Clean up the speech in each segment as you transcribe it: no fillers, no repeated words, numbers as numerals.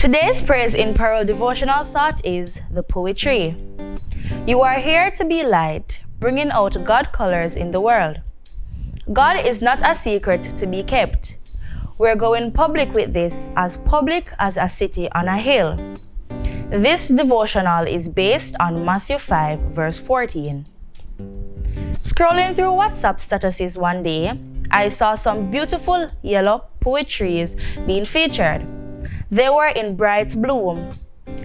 Today's Praise in Peril devotional thought is the Poui Tree. You are here to be light, bringing out God colors in the world. God is not a secret to be kept. We're going public with this, as public as a city on a hill. This devotional is based on Matthew 5 verse 14. Scrolling through WhatsApp statuses one day, I saw some beautiful yellow Poui trees being featured. They were in bright bloom.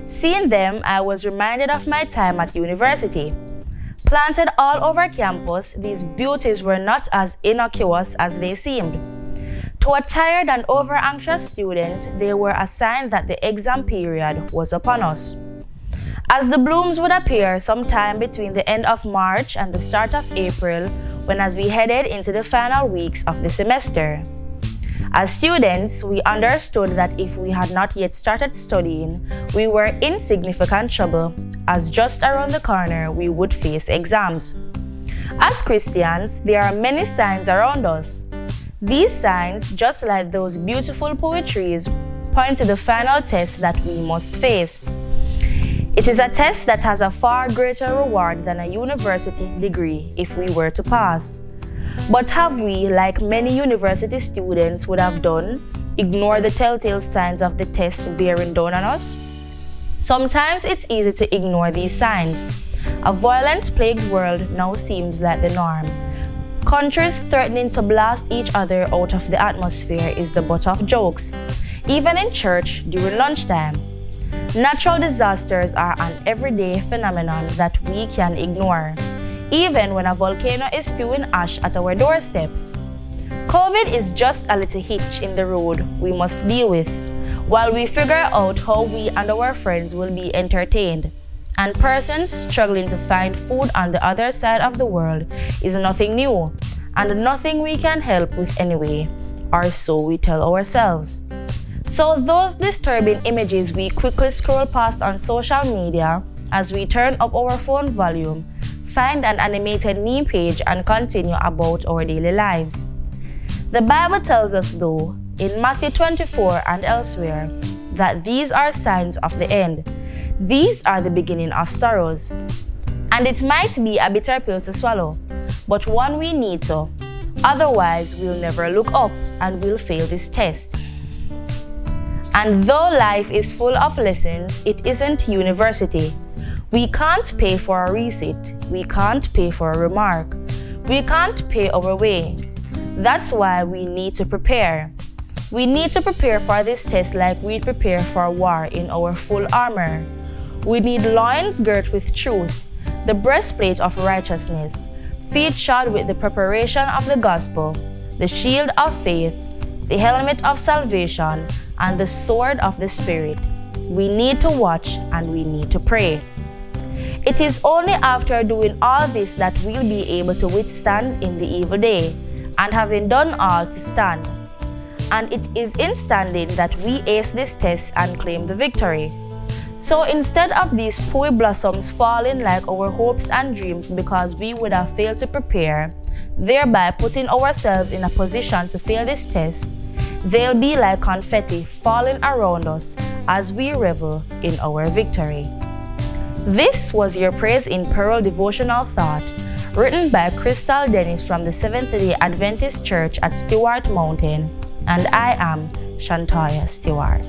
Seeing them, I was reminded of my time at university. Planted all over campus, these beauties were not as innocuous as they seemed. To a tired and over-anxious student, they were a sign that the exam period was upon us. As the blooms would appear sometime between the end of March and the start of April, as we headed into the final weeks of the semester. As students, we understood that if we had not yet started studying, we were in significant trouble, as just around the corner we would face exams. As Christians, there are many signs around us. These signs, just like those beautiful Poui trees, point to the final test that we must face. It is a test that has a far greater reward than a university degree if we were to pass. But have we, like many university students would have done, ignored the telltale signs of the test bearing down on us? Sometimes it's easy to ignore these signs. A violence-plagued world now seems like the norm. Countries threatening to blast each other out of the atmosphere is the butt of jokes, even in church during lunchtime. Natural disasters are an everyday phenomenon that we can ignore, even when a volcano is spewing ash at our doorstep. COVID is just a little hitch in the road we must deal with, while we figure out how we and our friends will be entertained. And persons struggling to find food on the other side of the world is nothing new, and nothing we can help with anyway, or so we tell ourselves. So those disturbing images we quickly scroll past on social media as we turn up our phone volume, find an animated meme page and continue about our daily lives. The Bible tells us though, in Matthew 24 and elsewhere, that these are signs of the end. These are the beginning of sorrows. And it might be a bitter pill to swallow, but one we need to. Otherwise, we'll never look up and we'll fail this test. And though life is full of lessons, it isn't university. We can't pay for a receipt. We can't pay for a remark. We can't pay our way. That's why we need to prepare. We need to prepare for this test like we prepare for war in our full armor. We need loins girt with truth, the breastplate of righteousness, feet shod with the preparation of the gospel, the shield of faith, the helmet of salvation, and the sword of the Spirit. We need to watch and we need to pray. It is only after doing all this that we'll be able to withstand in the evil day, and having done all to stand. And it is in standing that we ace this test and claim the victory. So instead of these Poui blossoms falling like our hopes and dreams because we would have failed to prepare, thereby putting ourselves in a position to fail this test, they'll be like confetti falling around us as we revel in our victory. This was your Praise in Peril devotional thought, written by Crystal Dennis from the Seventh-day Adventist Church at Stewart Mountain, and I am Shantoya Stewart.